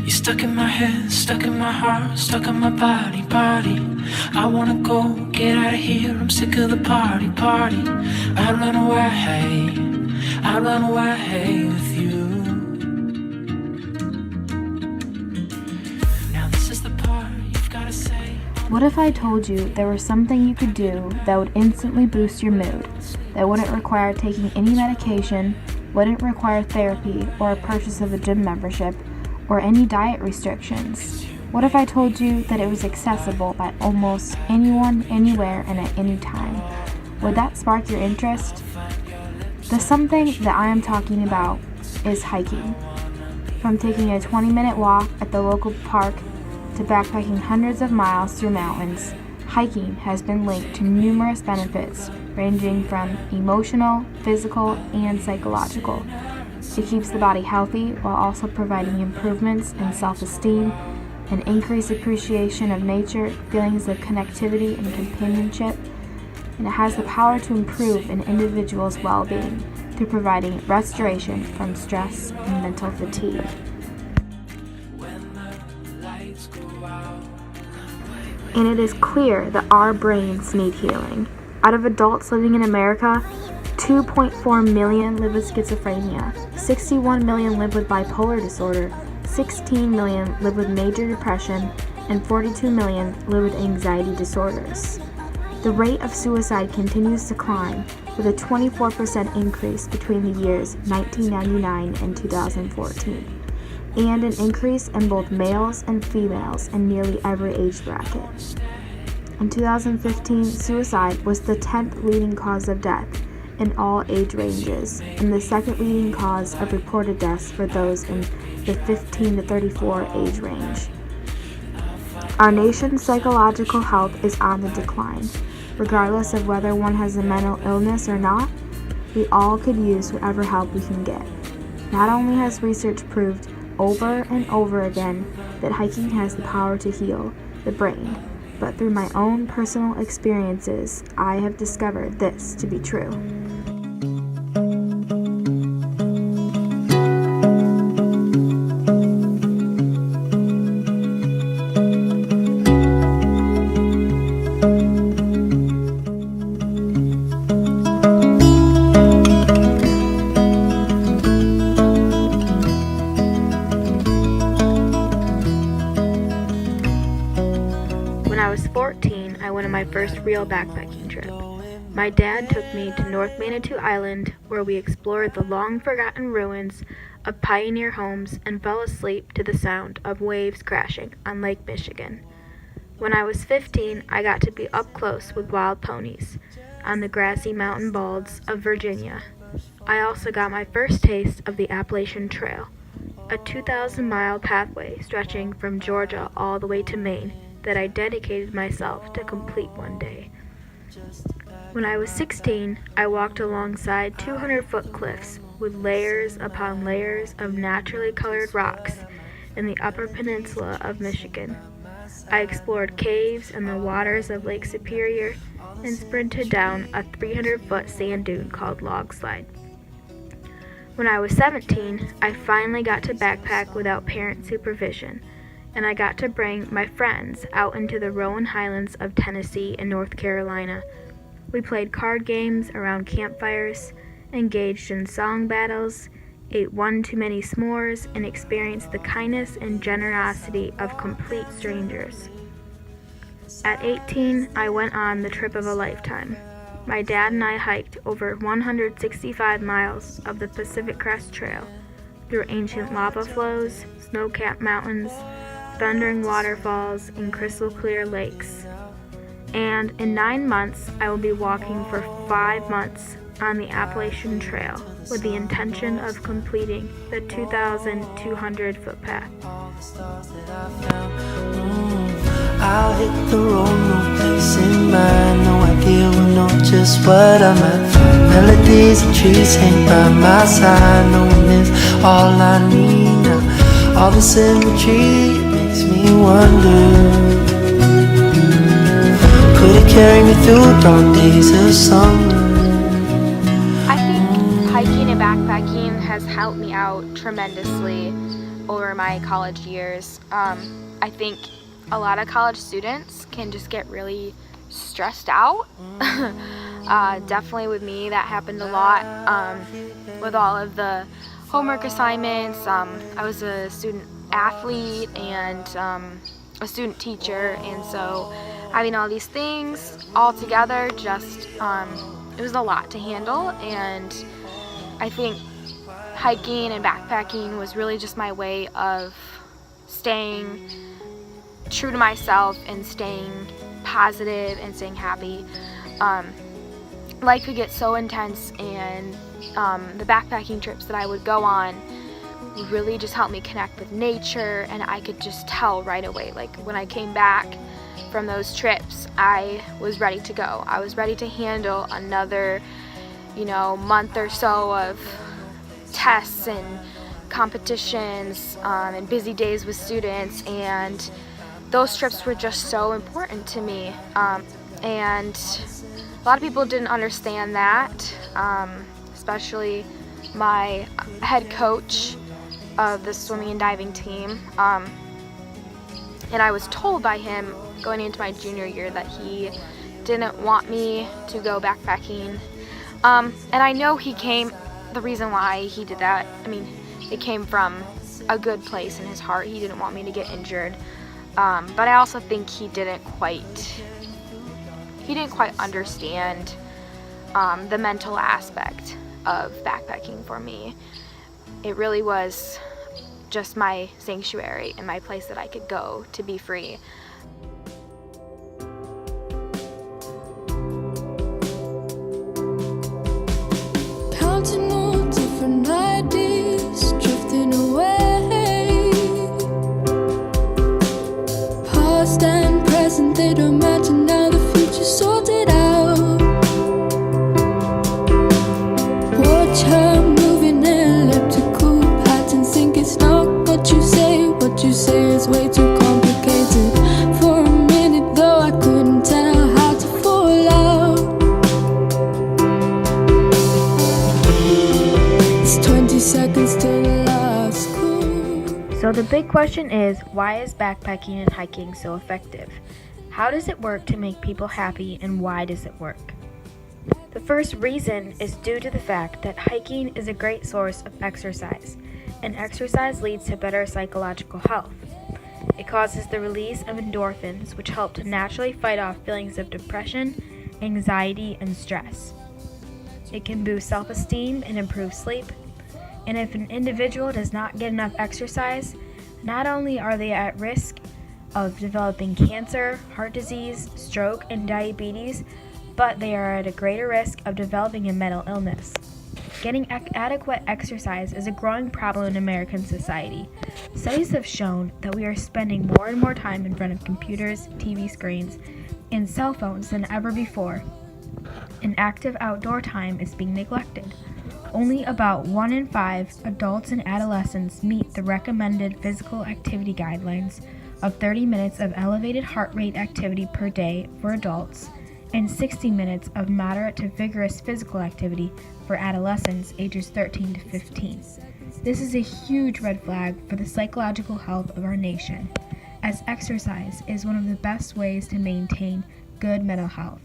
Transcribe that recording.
You're stuck in my head, stuck in my heart, stuck in my body. I wanna go, get out of here, I'm sick of the party. I'd run away with you. Now this is the part you've gotta say. What if I told you there was something you could do that would instantly boost your mood, that wouldn't require taking any medication, wouldn't require therapy or a purchase of a gym membership, or any diet restrictions? What if I told you that it was accessible by almost anyone, anywhere, and at any time? Would that spark your interest? The something that I am talking about is hiking. From taking a 20-minute walk at the local park to backpacking hundreds of miles through mountains, hiking has been linked to numerous benefits ranging from emotional, physical, and psychological. It keeps the body healthy while also providing improvements in self-esteem, an increased appreciation of nature, feelings of connectivity and companionship, and it has the power to improve an individual's well-being through providing restoration from stress and mental fatigue. And it is clear that our brains need healing. Out of adults living in America, 2.4 million live with schizophrenia, 61 million live with bipolar disorder, 16 million live with major depression, and 42 million live with anxiety disorders. The rate of suicide continues to climb, with a 24% increase between the years 1999 and 2014, and an increase in both males and females in nearly every age bracket. In 2015, suicide was the 10th leading cause of death in all age ranges, and the second leading cause of reported deaths for those in the 15 to 34 age range. Our nation's psychological health is on the decline. Regardless of whether one has a mental illness or not, we all could use whatever help we can get. Not only has research proved over and over again that hiking has the power to heal the brain, but through my own personal experiences, I have discovered this to be true. When I was 14, I went on my first real backpacking trip. My dad took me to North Manitou Island, where we explored the long-forgotten ruins of pioneer homes and fell asleep to the sound of waves crashing on Lake Michigan. When I was 15, I got to be up close with wild ponies on the grassy mountain balds of Virginia. I also got my first taste of the Appalachian Trail, a 2,000-mile pathway stretching from Georgia all the way to Maine that I dedicated myself to complete one day. When I was 16, I walked alongside 200-foot cliffs with layers upon layers of naturally colored rocks in the Upper Peninsula of Michigan. I explored caves in the waters of Lake Superior and sprinted down a 300-foot sand dune called Log Slide. When I was 17, I finally got to backpack without parent supervision, and I got to bring my friends out into the Rowan Highlands of Tennessee and North Carolina. We played card games around campfires, engaged in song battles, ate one too many s'mores, and experienced the kindness and generosity of complete strangers. At 18, I went on the trip of a lifetime. My dad and I hiked over 165 miles of the Pacific Crest Trail through ancient lava flows, snow-capped mountains, thundering waterfalls, and crystal-clear lakes. And in 9 months, I will be walking for 5 months on the Appalachian Trail with the intention of completing the 2,200-foot path. I'll hit the road, no place in mind, no idea will know just what I might find. Melodies and trees hang by my side, knowing is all I need now. All the symmetry makes me wonder, could it carry me through dark days of summer? I think hiking and backpacking has helped me out tremendously. over my college years. I think a lot of college students can just get really stressed out. Definitely with me, that happened a lot with all of the homework assignments. I was a student athlete and a student teacher, and so having all these things all together just it was a lot to handle. And I think hiking and backpacking was really just my way of staying true to myself and staying positive and staying happy. Life could get so intense, and the backpacking trips that I would go on really just helped me connect with nature, and I could just tell right away, like when I came back from those trips, I was ready to go. I was ready to handle another, month or so of tests and competitions and busy days with students, and those trips were just so important to me. And a lot of people didn't understand that, especially my head coach of the swimming and diving team. And I was told by him going into my junior year that he didn't want me to go backpacking. And I know the reason why he did that, it came from a good place in his heart. He didn't want me to get injured. But I also think he didn't quite understand the mental aspect of backpacking for me. It really was just my sanctuary and my place that I could go to be free. Counting all different ideas, drifting away. Past and present, they don't matter now, the future sorted out. Watch her moving in elliptical patterns, think it's not what you say is way too complicated. For a minute though, I couldn't tell how to fall out. It's 20 seconds till the last call. So the big question is, why is backpacking and hiking so effective? How does it work to make people happy, and why does it work? The first reason is due to the fact that hiking is a great source of exercise, and exercise leads to better psychological health. It causes the release of endorphins, which help to naturally fight off feelings of depression, anxiety, and stress. It can boost self-esteem and improve sleep. And if an individual does not get enough exercise, not only are they at risk of developing cancer, heart disease, stroke, and diabetes, but they are at a greater risk of developing a mental illness. Getting adequate exercise is a growing problem in American society. Studies have shown that we are spending more and more time in front of computers, TV screens, and cell phones than ever before, and active outdoor time is being neglected. Only about 1 in 5 adults and adolescents meet the recommended physical activity guidelines of 30 minutes of elevated heart rate activity per day for adults and 60 minutes of moderate to vigorous physical activity for adolescents ages 13 to 15. This is a huge red flag for the psychological health of our nation, as exercise is one of the best ways to maintain good mental health.